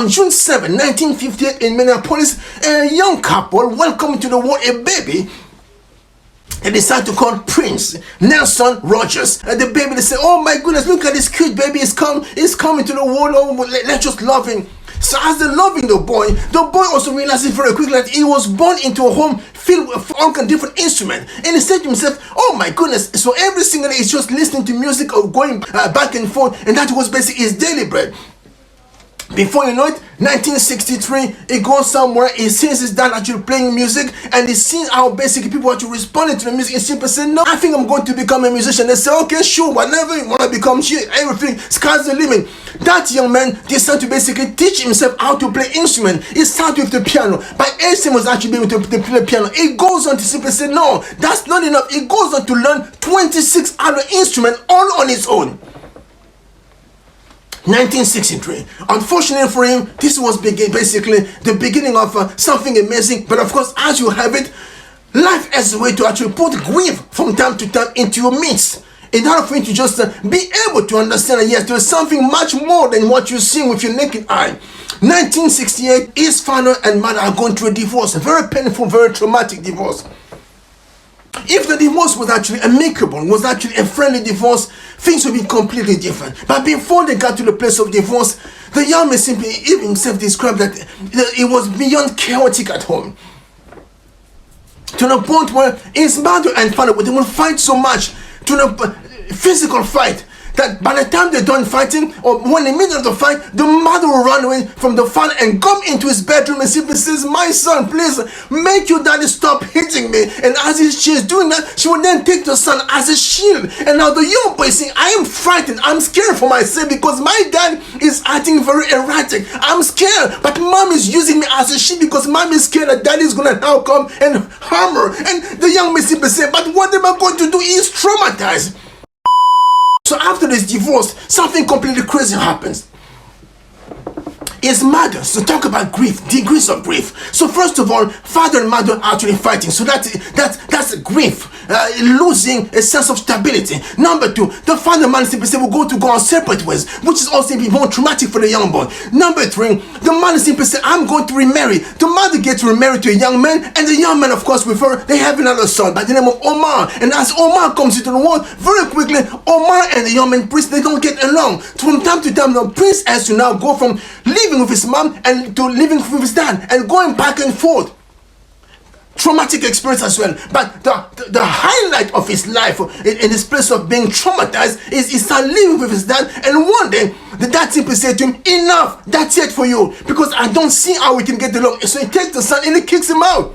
On June 7, 1958 in Minneapolis, a young couple welcomed to the world a baby and decided to call Prince Nelson Rogers. And the baby, they say, oh my goodness, look at this cute baby, he's coming to the world, oh, let's just love him. So as they're loving the boy also realizes very quickly that he was born into a home filled with all kinds of different instruments. And he said to himself, oh my goodness, so every single day he's just listening to music or going back and forth, and that was basically his daily bread. Before you know it, 1963, he goes somewhere, he sees his dad actually playing music, and he sees how basically people actually responding to the music. He simply said, no, I think I'm going to become a musician. They say, okay, sure, whatever you want to become, everything, sky's the limit. That young man decided to basically teach himself how to play instrument. He started with the piano. By age 7 was actually able to play the piano. He goes on to simply say, no, that's not enough. He goes on to learn 26 other instruments all on his own. 1963. Unfortunately for him, this was basically the beginning of something amazing. But of course, as you have it, life has a way to actually put grief from time to time into your midst, in order for you to just be able to understand that yes, there is something much more than what you see with your naked eye. 1968, his father and mother are going through a divorce, a very painful, very traumatic divorce. If the divorce was actually amicable, was actually a friendly divorce, things would be completely different. But before they got to the place of divorce, the young man simply even himself described that it was beyond chaotic at home. To the point where his mother and father would fight so much, to the physical fight, that by the time they're done fighting, or when in the middle of the fight, the mother will run away from the father and come into his bedroom and simply says, my son, please make your daddy stop hitting me. And as she's doing that, she will then take the son as a shield. And now the young boy is saying, I am frightened, I'm scared for myself because my dad is acting very erratic. I'm scared, but mom is using me as a shield because mom is scared that daddy is going to now come and harm her. And the young man simply said, but what am I going to do? He's traumatized. So after this divorce, something completely crazy happens. His mother, so talk about grief, degrees of grief. So first of all, father and mother are actually fighting. So that's a grief, losing a sense of stability. Number 2, the father and mother simply say will go on separate ways, which is also more traumatic for the young boy. Number 3, the mother simply say, I'm going to remarry. The mother gets remarried to a young man, and the young man, of course, with her, they have another son by the name of Omar. And as Omar comes into the world, very quickly, Omar and the young man prince, they don't get along. From time to time, the prince has to now go from living with his mom and to living with his dad and going back and forth. Traumatic experience as well. But the highlight of his life in this place of being traumatized is he started living with his dad, and one day the dad simply said to him, enough, that's it for you, because I don't see how we can get along. So he takes the son and he kicks him out.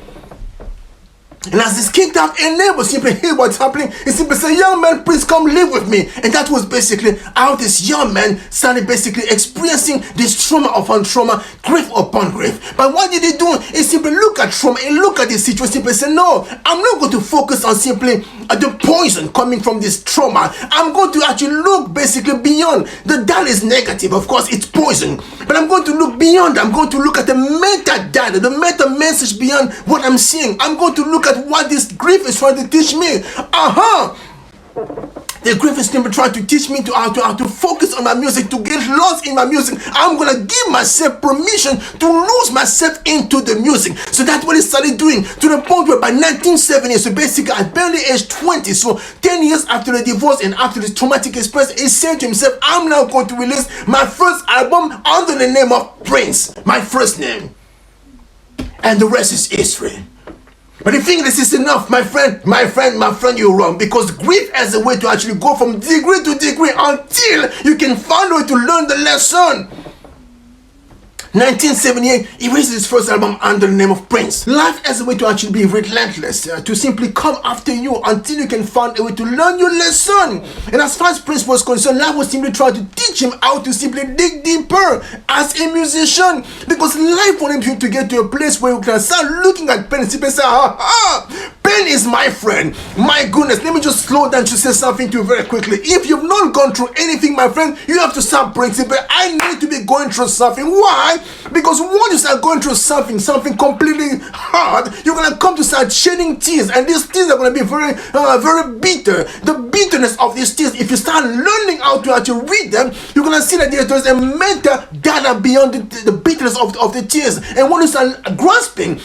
And as he's kicked out, a neighbor simply hear what's happening. He simply said, young man, please come live with me. And that was basically how this young man started basically experiencing this trauma upon trauma, grief upon grief. But what did he do? He simply look at trauma and look at this situation, simply say, no, I'm not going to focus on simply the poison coming from this trauma. I'm going to actually look basically beyond. The data is negative, of course, it's poison. But I'm going to look beyond. I'm going to look at the meta data, the meta message beyond what I'm seeing. I'm going to look at what this grief is trying to teach me. The grief is simply trying to teach me how to focus on my music, to get lost in my music. I'm going to give myself permission to lose myself into the music. So that's what he started doing, to the point where by 1970, so basically at barely age 20, so 10 years after the divorce and after this traumatic experience, he said to himself, I'm now going to release my first album under the name of Prince, my first name. And the rest is history. But if you think this is enough, my friend, you're wrong. Because grief has a way to actually go from degree to degree until you can find a way to learn the lesson. 1978, he released his first album under the name of Prince. Life has a way to actually be relentless, to simply come after you until you can find a way to learn your lesson. And as far as Prince was concerned, life was simply trying to teach him how to simply dig deeper as a musician. Because life wanted him to get to a place where you can start looking at pen and simply say, pain pain is my friend. My goodness, let me just slow down to say something to you very quickly. If you've not gone through anything, my friend, you have to start principle. I need to be going through something. Why? Because once you start going through something completely hard, you're gonna come to start shedding tears, and these tears are gonna be very, very bitter. The bitterness of these tears, if you start learning how to actually read them, you're gonna see that there's a meta data beyond the bitterness of the tears. And when you start grasping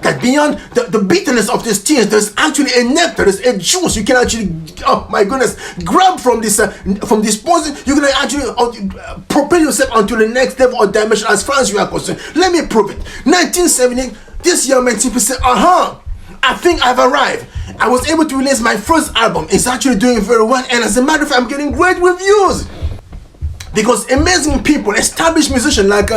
that beyond the bitterness of these tears, there's actually a nectar, there's a juice you can actually, oh my goodness, grab from this poison. You're gonna actually propel yourself onto the next level or dimension as far as you are concerned. Let me prove it. 1970, this young man simply said, I think I've arrived. I was able to release my first album. It's actually doing very well, and as a matter of fact, I'm getting great reviews. Because amazing people, established musicians like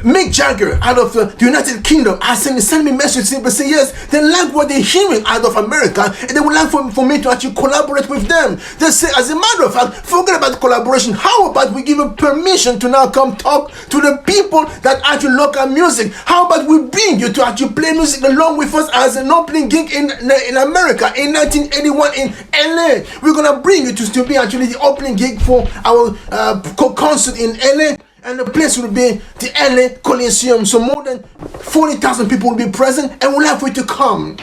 Mick Jagger out of the United Kingdom, send me messages simply say yes, they like what they're hearing out of America, and they would like for me to actually collaborate with them. They say, as a matter of fact, forget about collaboration. How about we give you permission to now come talk to the people that actually look at music? How about we bring you to actually play music along with us as an opening gig in America in 1981 in LA? We're gonna bring you to be actually the opening gig for our concert in LA, and the place will be the LA Coliseum. So more than 40,000 people will be present, and we'll have for you to come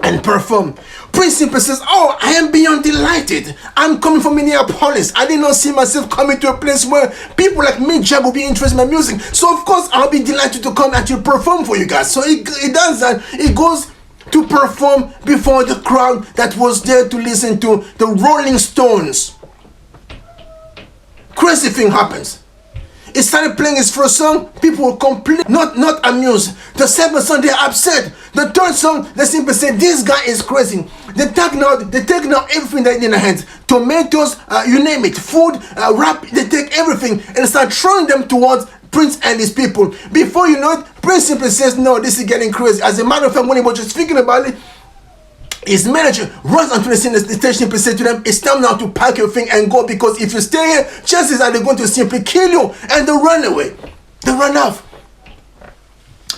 and perform. Prince simply says, I am beyond delighted. I'm coming from Minneapolis. I did not see myself coming to a place where people like me, Jack, will be interested in my music. So of course I'll be delighted to come and actually perform for you guys. So it does that. It goes to perform before the crowd that was there to listen to the Rolling Stones. Crazy thing happens. He started playing his first song, people were completely not amused. The second song, they're upset. The third song, they simply say, this guy is crazy. They take now everything they need in their hands. Tomatoes, you name it, food, rap, they take everything and start throwing them towards Prince and his people. Before you know it, Prince simply says, no, this is getting crazy. As a matter of fact, when he was just thinking about it, his manager runs onto the scene and the station and said to them, it's time now to pack your thing and go, because if you stay here, chances are they're going to simply kill you. And they run away. They run off.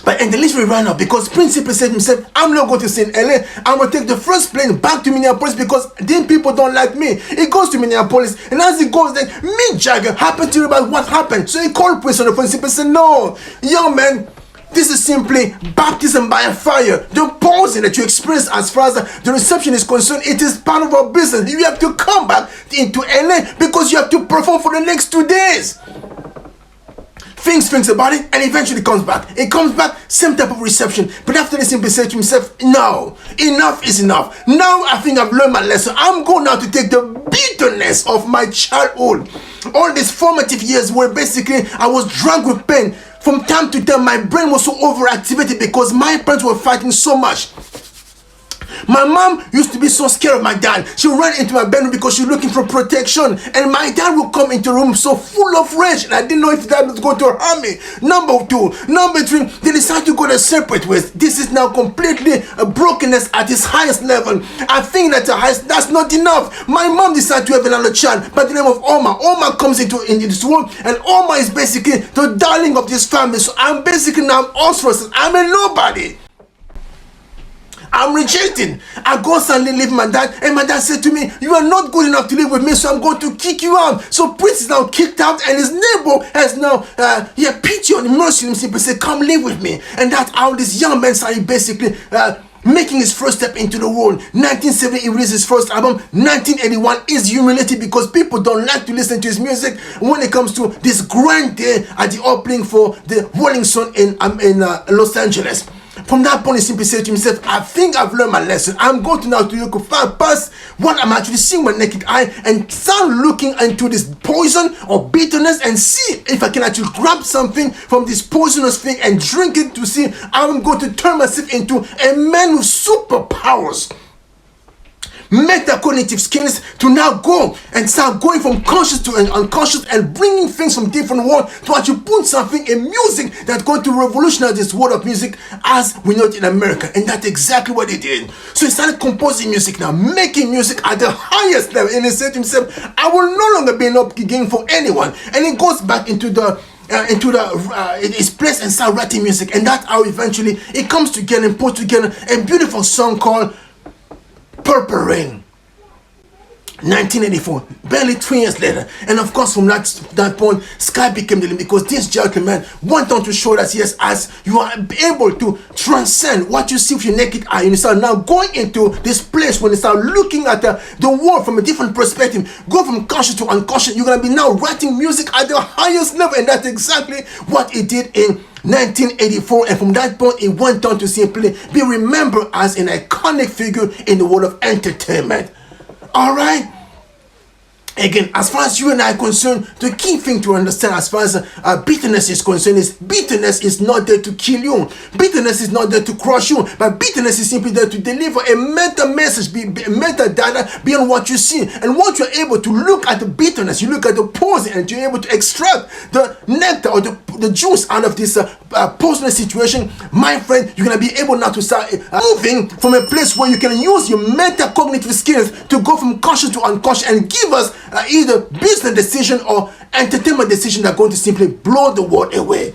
And they literally ran off because Prince simply said to himself, I'm not going to stay in LA. I'm going to take the first plane back to Minneapolis because these people don't like me. He goes to Minneapolis, and as he goes there, Mick Jagger happened to hear about what happened. So he called Prince on the phone and simply said, no, young man, this is simply baptism by fire. The poison that you experience as far as the reception is concerned, it is part of our business. You have to come back into LA because you have to perform for the next 2 days. Thinks about it, and eventually comes back. It comes back, same type of reception. But after this, simply said to himself, no, enough is enough. Now I think I've learned my lesson. I'm going now to take the bitterness of my childhood. All these formative years where basically I was drunk with pain. From time to time, my brain was so overactivated because my parents were fighting so much. My mom used to be so scared of my dad. She would run into my bedroom because she was looking for protection. And my dad would come into the room so full of rage. And I didn't know if that was going to harm me. Number two. Number three, they decided to go their separate ways. This is now completely a brokenness at its highest level. I think that that's not enough. My mom decided to have another child by the name of Oma. Oma comes into this world. And Oma is basically the darling of this family. So I'm basically now ostracized. I'm a nobody. I'm rejected. I go suddenly live with my dad, and my dad said to me, you are not good enough to live with me, so I'm going to kick you out. So Prince is now kicked out, and his neighbor has now pity on him, mercy on him, simply say, come live with me. And that's how this young man started basically making his first step into the world. 1970, he released his first album. 1981 is humiliated because people don't like to listen to his music when it comes to this grand day at the opening for the Rolling Stone in Los Angeles. From that point, he simply said to himself, I think I've learned my lesson. I'm going to now to look far past what I'm actually seeing with my naked eye and start looking into this poison or bitterness and see if I can actually grab something from this poisonous thing and drink it to see how I'm going to turn myself into a man with superpowers. Metacognitive skills to now go and start going from conscious to unconscious and bringing things from different worlds to actually put something in music that's going to revolutionize this world of music as we know it in America. And that's exactly what he did. So he started composing music now, making music at the highest level. And he said to himself, I will no longer be an up gigging for anyone. And he goes back into the into its place and start writing music, and that's how eventually it comes together and put together a beautiful song called Purple Rain. 1984, barely 3 years later, and of course from that point, sky became the limit, because this gentleman went on to show that yes, as you are able to transcend what you see with your naked eye, and you start now going into this place when you start looking at the world from a different perspective, go from conscious to unconscious, you're gonna be now writing music at the highest level, and that's exactly what he did in 1984, and from that point he went on to simply be remembered as an iconic figure in the world of entertainment. All right. Again, as far as you and I are concerned, the key thing to understand as far as bitterness is concerned is bitterness is not there to kill you. Bitterness is not there to crush you, but bitterness is simply there to deliver a meta message, meta data beyond what you see. And once you're able to look at the bitterness, you look at the poison, and you're able to extract the nectar or the juice out of this poisonous situation, my friend, you're going to be able now to start moving from a place where you can use your metacognitive skills to go from conscious to unconscious and give us either business decision or entertainment decision that are going to simply blow the world away.